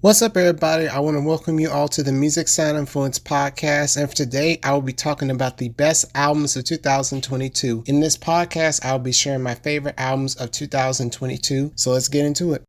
What's up, everybody? I want to welcome you all to the Music Sound Influence podcast. And for today, I will be talking about the best albums of 2022. In this podcast, I'll be sharing my favorite albums of 2022. So let's get into it.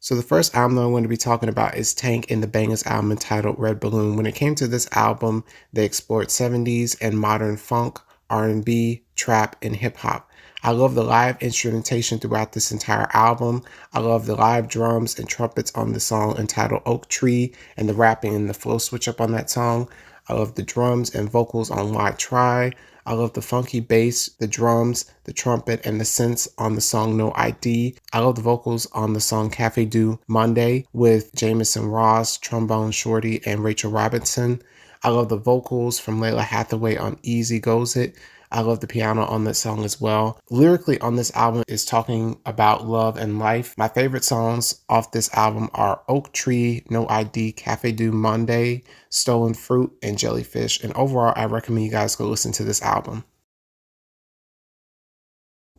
So the first album that I'm going to be talking about is Tank and the Bangers album entitled Red Balloon. When it came to this album, they explored 70s and modern funk, R&B, trap, and hip hop. I love the live instrumentation throughout this entire album. I love the live drums and trumpets on the song entitled Oak Tree and the rapping and the flow switch up on that song. I love the drums and vocals on Why Try. I love the funky bass, the drums, the trumpet, and the synths on the song No ID. I love the vocals on the song Cafe Du Monday with Jamison Ross, Trombone Shorty, and Rachel Robinson. I love the vocals from Layla Hathaway on Easy Goes It. I love the piano on that song as well. Lyrically on this album is talking about love and life. My favorite songs off this album are Oak Tree, No ID, Cafe Du Monday, Stolen Fruit, and Jellyfish. And overall, I recommend you guys go listen to this album.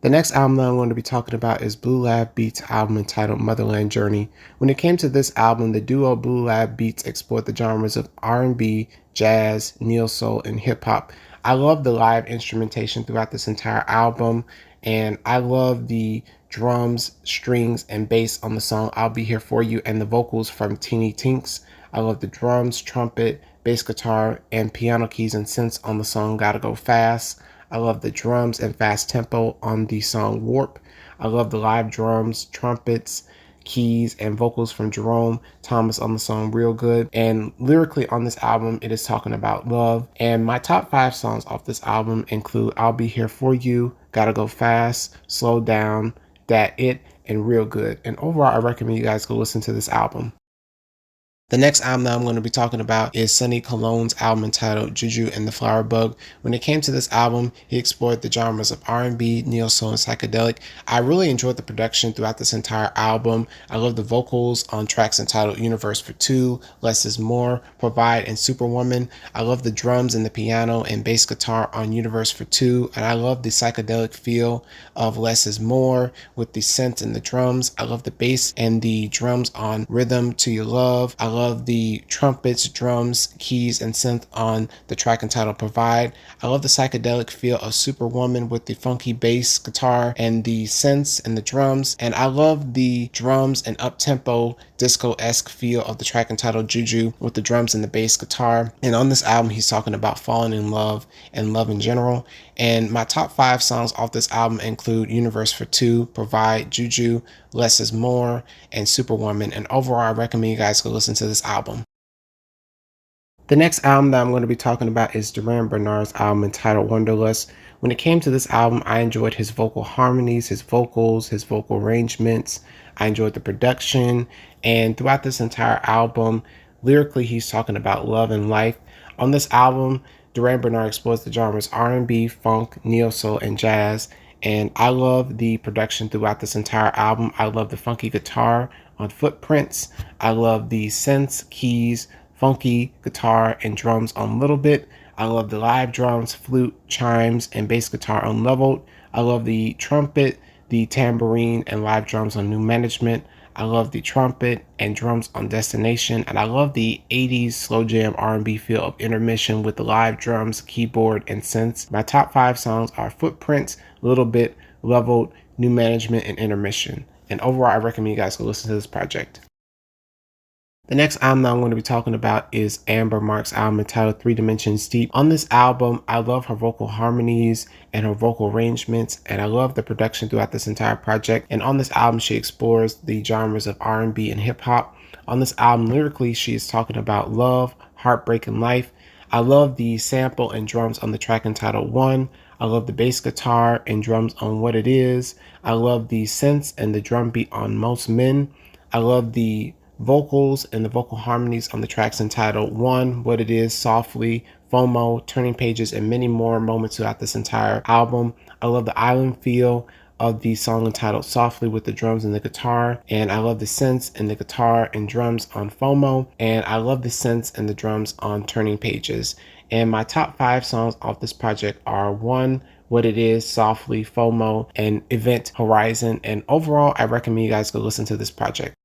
The next album that I'm going to be talking about is Blue Lab Beats' album entitled Motherland Journey. When it came to this album, the duo Blue Lab Beats explored the genres of R&B, jazz, neo soul, and hip hop. I love the live instrumentation throughout this entire album, and I love the drums, strings, and bass on the song I'll Be Here For You and the vocals from Teeny Tinks. I love the drums, trumpet, bass guitar, and piano keys and synths on the song Gotta Go Fast. I love the drums and fast tempo on the song Warp. I love the live drums, trumpets, keys, and vocals from Jerome Thomas on the song Real Good. And lyrically on this album, it is talking about love. And my top 5 songs off this album include I'll Be Here For You, Gotta Go Fast, Slow Down, That It, and Real Good. And overall, I recommend you guys go listen to this album. The next album that I'm going to be talking about is Sonny Cologne's album entitled Juju and the Flower Bug. When it came to this album, he explored the genres of R&B, neo soul, and psychedelic. I really enjoyed the production throughout this entire album. I love the vocals on tracks entitled Universe for Two, Less is More, Provide, and Superwoman. I love the drums and the piano and bass guitar on Universe for Two, and I love the psychedelic feel of Less is More with the synth and the drums. I love the bass and the drums on Rhythm to Your Love. I love the trumpets, drums, keys, and synth on the track entitled Provide. I love the psychedelic feel of Superwoman with the funky bass guitar and the synths and the drums. And I love the drums and up-tempo disco-esque feel of the track entitled Juju with the drums and the bass guitar. And on this album, he's talking about falling in love and love in general. And my top 5 songs off this album include Universe for Two, Provide, Juju, Less is More, and Superwoman. And overall, I recommend you guys go listen to this album. The next album that I'm going to be talking about is Duran Bernard's album entitled Wonderlust. When it came to this album, I enjoyed his vocal harmonies, his vocals, his vocal arrangements. I enjoyed the production. And throughout this entire album, lyrically, he's talking about love and life. On this album, Duran Bernard explores the genres R&B, funk, neo soul, and jazz. And I love the production throughout this entire album. I love the funky guitar on Footprints. I love the synths, keys, funky guitar, and drums on Little Bit. I love the live drums, flute, chimes, and bass guitar on Leveled. I love the trumpet, the tambourine, and live drums on New Management. I love the trumpet and drums on Destination, and I love the 80s slow jam R&B feel of Intermission with the live drums, keyboard, and synths. My top 5 songs are Footprints, Little Bit, Leveled, New Management, and Intermission. And overall, I recommend you guys go listen to this project. The next album that I'm going to be talking about is Amber Mark's album entitled 3 Dimensions Deep. On this album, I love her vocal harmonies and her vocal arrangements, and I love the production throughout this entire project. And on this album, she explores the genres of R&B and hip hop. On this album, lyrically, she is talking about love, heartbreak, and life. I love the sample and drums on the track entitled One. I love the bass guitar and drums on What It Is. I love the synths and the drum beat on Most Men. I love the vocals and the vocal harmonies on the tracks entitled One, What It Is, Softly, FOMO, Turning Pages, and many more moments throughout this entire album. I love the island feel of the song entitled Softly with the drums and the guitar, and I love the synths and the guitar and drums on FOMO, and I love the synths and the drums on Turning Pages. And my top 5 songs off this project are One, What It Is, Softly, FOMO, and Event Horizon. And overall, I recommend you guys go listen to this project.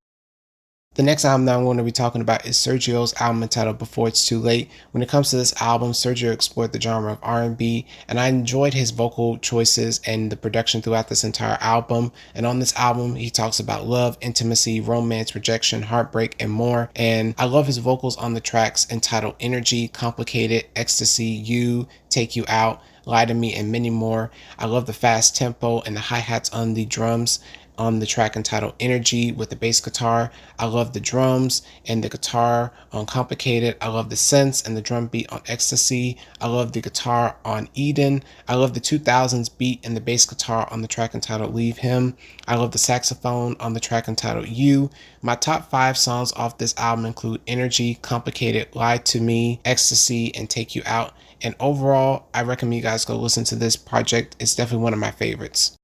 The next album that I'm going to be talking about is Sergio's album entitled Before It's Too Late. When it comes to this album, Sergio explored the genre of R&B, and I enjoyed his vocal choices and the production throughout this entire album. And on this album, he talks about love, intimacy, romance, rejection, heartbreak, and more. And I love his vocals on the tracks entitled Energy, Complicated, Ecstasy, You, Take You Out, Lie to Me, and many more. I love the fast tempo and the hi-hats on the drums on the track entitled Energy with the bass guitar. I love the drums and the guitar on Complicated. I love the synths and the drum beat on Ecstasy. I love the guitar on Eden. I love the 2000s beat and the bass guitar on the track entitled Leave Him. I love the saxophone on the track entitled You. My top 5 songs off this album include Energy, Complicated, Lie to Me, Ecstasy, and Take You Out. And overall, I recommend you guys go listen to this project. It's definitely one of my favorites.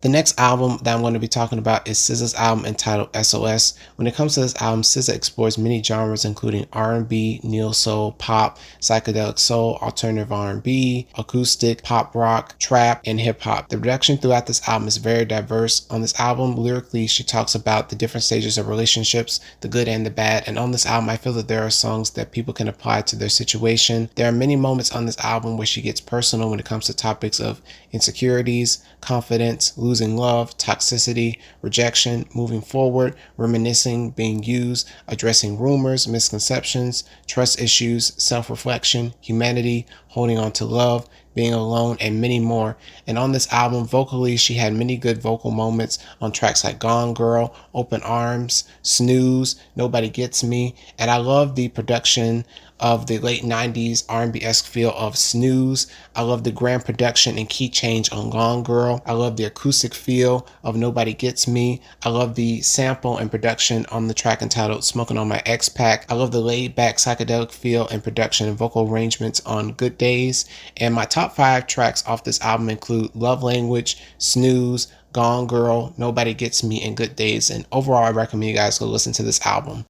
The next album that I'm going to be talking about is SZA's album entitled SOS. When it comes to this album, SZA explores many genres including R&B, neo soul, pop, psychedelic soul, alternative R&B, acoustic, pop rock, trap, and hip hop. The production throughout this album is very diverse. On this album, lyrically, she talks about the different stages of relationships, the good and the bad. And on this album, I feel that there are songs that people can apply to their situation. There are many moments on this album where she gets personal when it comes to topics of insecurities, confidence, losing love, toxicity, rejection, moving forward, reminiscing, being used, addressing rumors, misconceptions, trust issues, self-reflection, humanity, holding on to love, being alone, and many more. And on this album, vocally, she had many good vocal moments on tracks like Gone Girl, Open Arms, Snooze, Nobody Gets Me. And I love the production of the late 90s R&B-esque feel of Snooze. I love the grand production and key change on Gone Girl. I love the acoustic feel of Nobody Gets Me. I love the sample and production on the track entitled Smoking on My X-Pac. I love the laid-back psychedelic feel and production and vocal arrangements on Good Days. And my top 5 tracks off this album include Love Language, Snooze, Gone Girl, Nobody Gets Me, and Good Days. And overall, I recommend you guys go listen to this album.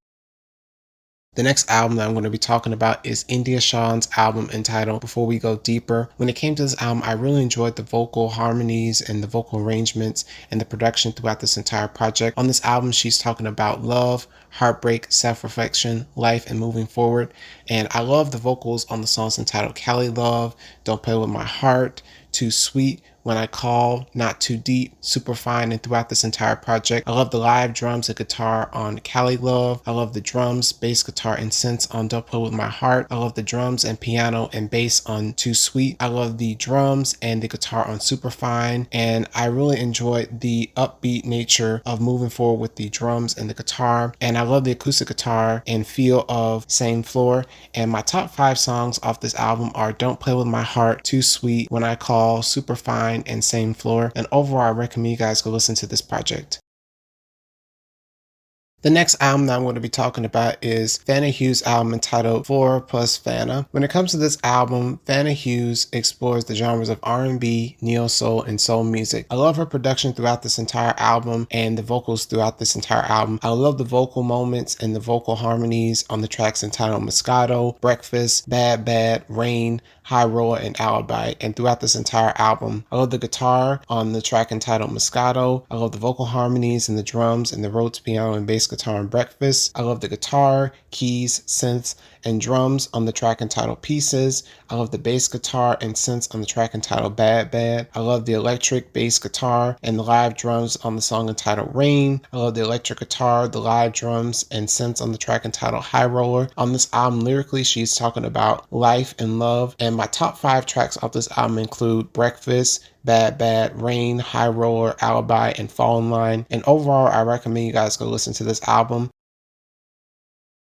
The next album that I'm going to be talking about is India Shawn's album entitled Before We Go Deeper. When it came to this album, I really enjoyed the vocal harmonies and the vocal arrangements and the production throughout this entire project. On this album, she's talking about love, heartbreak, self-reflection, life, and moving forward. And I love the vocals on the songs entitled Cali Love, Don't Play With My Heart, Too Sweet, When I Call, Not Too Deep, Super Fine, and throughout this entire project. I love the live drums and guitar on Cali Love. I love the drums, bass, guitar, and synths on Don't Play With My Heart. I love the drums and piano and bass on Too Sweet. I love the drums and the guitar on Super Fine. And I really enjoyed the upbeat nature of moving forward with the drums and the guitar. And I love the acoustic guitar and feel of Same Floor. And my top 5 songs off this album are Don't Play With My Heart, Too Sweet, When I Call, Super Fine, and Same Floor. And overall, I recommend you guys go listen to this project. The next album that I'm going to be talking about is Fana Hughes' album entitled 4 Plus Fana. When it comes to this album, Fana Hughes explores the genres of R&B, neo soul, and soul music. I love her production throughout this entire album and the vocals throughout this entire album. I love the vocal moments and the vocal harmonies on the tracks entitled Moscato, Breakfast, Bad Bad, Rain, High Roller, and Alibi. And throughout this entire album, I love the guitar on the track entitled Moscato. I love the vocal harmonies and the drums and the Rhodes piano and bass guitar on Breakfast. I love the guitar, keys, synths, and drums on the track entitled Pieces. I love the bass guitar and synths on the track entitled Bad Bad. I love the electric bass guitar and the live drums on the song entitled Rain. I love the electric guitar, the live drums, and synths on the track entitled High Roller. On this album, lyrically, she's talking about life and love. And my top 5 tracks off this album include Breakfast, Bad Bad, Rain, High Roller, Alibi, and Fall in Line. And overall, I recommend you guys go listen to this album.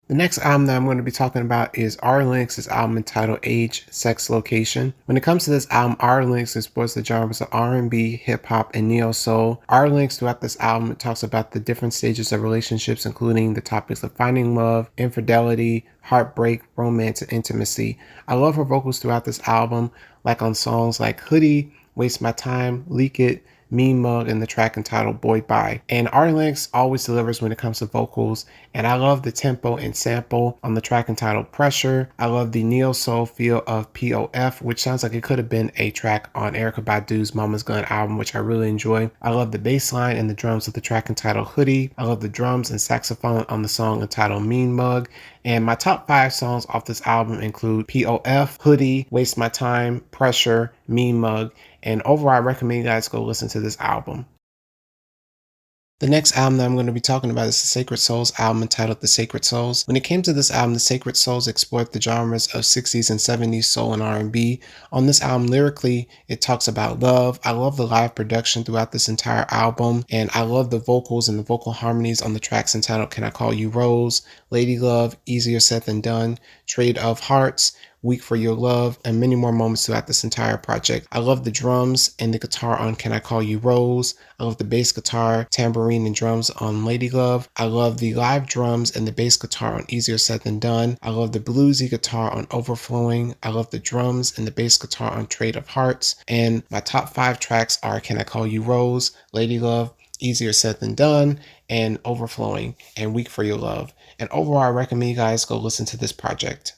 The next album that I'm going to be talking about is Ari Lennox's album entitled Age, Sex, Location. When it comes to this album, Ari Lennox explores the genres of R&B, hip hop, and neo soul. Ari Lennox throughout this album talks about the different stages of relationships, including the topics of finding love, infidelity, heartbreak, romance, and intimacy. I love her vocals throughout this album, like on songs like Hoodie, Waste My Time, Leak It, Mean Mug, and the track entitled Boy Bye. And Ari Lennox always delivers when it comes to vocals, and I love the tempo and sample on the track entitled Pressure. I love the neo soul feel of POF, which sounds like it could have been a track on Erykah Badu's Mama's Gun album, which I really enjoy. I love the bass line and the drums of the track entitled Hoodie. I love the drums and saxophone on the song entitled Mean Mug. And my top 5 songs off this album include POF, Hoodie, Waste My Time, Pressure, Mean Mug, and overall I recommend you guys go listen to this album. The next album that I'm going to be talking about is the Sacred Souls album entitled The Sacred Souls. When it came to this album, the Sacred Souls explored the genres of 60s and 70s soul and R&B. On this album, lyrically, it talks about love. I love the live production throughout this entire album, and I love the vocals and the vocal harmonies on the tracks entitled Can I Call You Rose, Lady Love, Easier Said Than Done, Trade of Hearts, Weak for Your Love, and many more moments throughout this entire project. I love the drums and the guitar on Can I Call You Rose. I love the bass guitar, tambourine, and drums on Lady Love. I love the live drums and the bass guitar on Easier Said Than Done. I love the bluesy guitar on Overflowing. I love the drums and the bass guitar on Trade of Hearts. And my top 5 tracks are Can I Call You Rose, Lady Love, Easier Said Than Done, and Overflowing, and Weak for Your Love. And overall, I recommend you guys go listen to this project.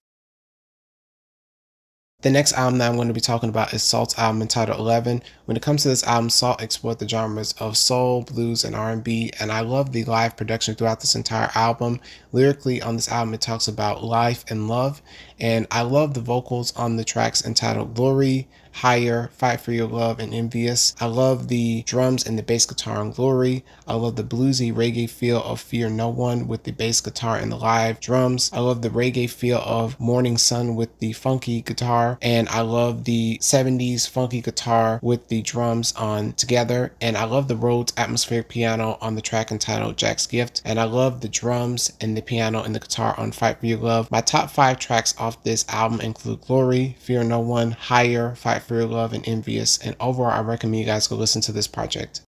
The next album that I'm going to be talking about is Salt's album entitled 11. When it comes to this album, Salt explored the genres of soul, blues, and R&B, and I love the live production throughout this entire album. Lyrically on this album, it talks about life and love, and I love the vocals on the tracks entitled Glory, Higher, Fight for Your Love, and Envious. I love the drums and the bass guitar on Glory. I love the bluesy reggae feel of Fear No One with the bass guitar and the live drums. I love the reggae feel of Morning Sun with the funky guitar, and I love the 70s funky guitar with the drums on Together, and I love the Rhodes atmospheric piano on the track entitled Jack's Gift, and I love the drums and the piano and the guitar on Fight for Your Love. My top 5 tracks off this album include Glory, Fear No One, Higher, Fight for Your Love, and Envious, and overall I recommend you guys go listen to this project.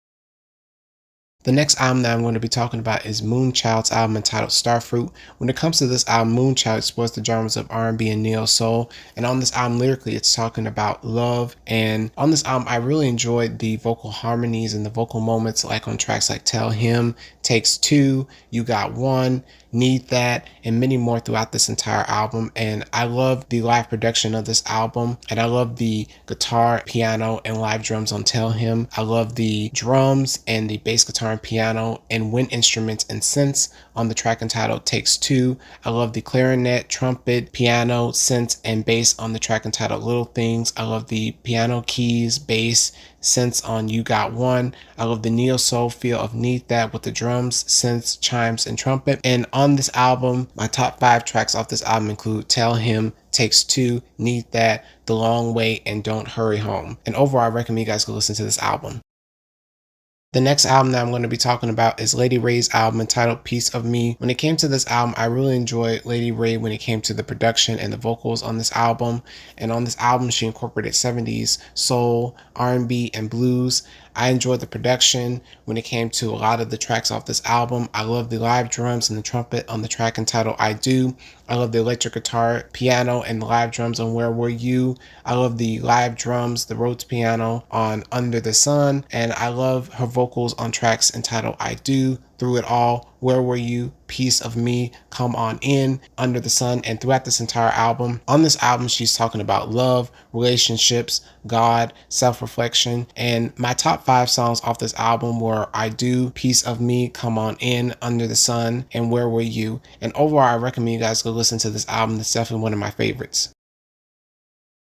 The next album that I'm going to be talking about is Moonchild's album entitled Starfruit. When it comes to this album, Moonchild explores the genres of R&B and neo soul, and on this album lyrically it's talking about love, and on this album I really enjoyed the vocal harmonies and the vocal moments like on tracks like Tell Him, Takes Two, You Got One, Need That, and many more throughout this entire album. And I love the live production of this album, and I love the guitar, piano, and live drums on Tell Him. I love the drums and the bass guitar and piano and wind instruments and synths on the track entitled Takes Two. I love the clarinet, trumpet, piano, synths, and bass on the track entitled Little Things. I love the piano, keys, bass, synths on You Got One. I love the neo soul feel of Need That with the drums, synths, chimes, and trumpet. And on this album, my top 5 tracks off this album include Tell Him, Takes Two, Need That, The Long Way, and Don't Hurry Home. And overall, I recommend you guys go listen to this album. The next album that I'm going to be talking about is Lady Wray's album entitled Piece of Me. When it came to this album, I really enjoyed Lady Wray when it came to the production and the vocals on this album. And on this album, she incorporated 70s soul, R&B, and blues. I enjoyed the production when it came to a lot of the tracks off this album. I love the live drums and the trumpet on the track entitled I Do. I love the electric guitar, piano, and the live drums on Where Were You. I love the live drums, the Rhodes piano on Under the Sun. And I love her vocals on tracks entitled I Do, Through It All, Where Were You, Piece of Me, Come On In, Under the Sun, and throughout this entire album. On this album, she's talking about love, relationships, God, self-reflection, and my top 5 songs off this album were I Do, Piece of Me, Come On In, Under the Sun, and Where Were You. And overall, I recommend you guys go listen to this album. It's definitely one of my favorites.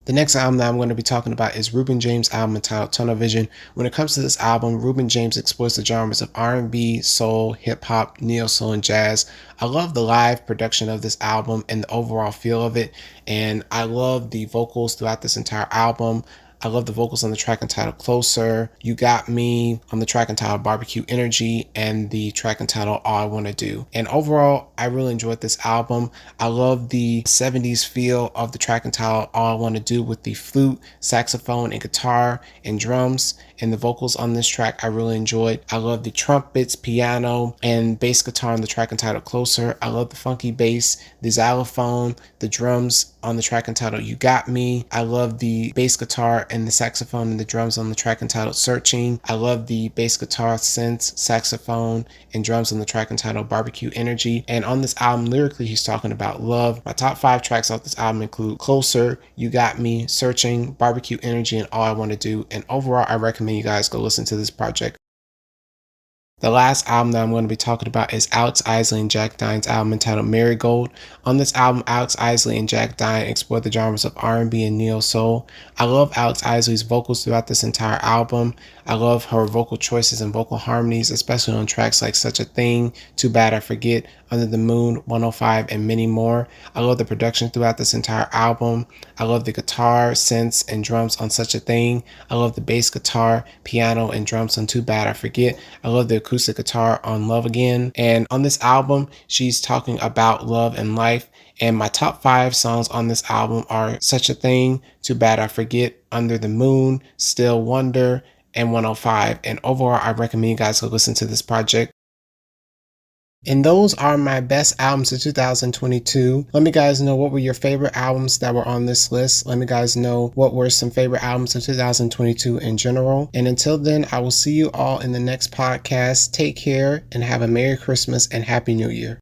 The next album that I'm going to be talking about is Reuben James' album entitled Tunnel Vision. When it comes to this album, Reuben James explores the genres of R&B, soul, hip-hop, neo-soul, and jazz. I love the live production of this album and the overall feel of it, and I love the vocals throughout this entire album. I love the vocals on the track entitled Closer, You Got Me on the track entitled Barbecue Energy, and the track entitled All I Want to Do. And overall, I really enjoyed this album. I love the 70s feel of the track entitled All I Want to Do with the flute, saxophone, and guitar and drums. And the vocals on this track I really enjoyed. I love the trumpets, piano, and bass guitar on the track entitled Closer. I love the funky bass, the xylophone, the drums on the track entitled You Got Me. I love the bass guitar and the saxophone and the drums on the track entitled Searching. I love the bass guitar, synths, saxophone, and drums on the track entitled Barbecue Energy. And on this album, lyrically, he's talking about love. My top 5 tracks off this album include Closer, You Got Me, Searching, Barbecue Energy, and All I Want to Do. And overall, I recommend you guys go listen to this project. The last album that I'm going to be talking about is Alex Isley and Jack Dyne's album entitled Marigold. On this album, Alex Isley and Jack Dyne explore the genres of R&B and neo soul. I love Alex Isley's vocals throughout this entire album. I love her vocal choices and vocal harmonies, especially on tracks like Such a Thing, Too Bad I Forget, Under the Moon, 105, and many more. I love the production throughout this entire album. I love the guitar, synths, and drums on Such a Thing. I love the bass guitar, piano, and drums on Too Bad I Forget. I love the acoustic guitar on Love Again. And on this album, she's talking about love and life. And my top 5 songs on this album are Such a Thing, Too Bad I Forget, Under the Moon, Still Wonder, and 105. And overall, I recommend you guys go listen to this project. And those are my best albums of 2022. Let me guys know what were your favorite albums that were on this list. Let me guys know what were some favorite albums of 2022 in general. And until then, I will see you all in the next podcast. Take care and have a Merry Christmas and Happy New Year.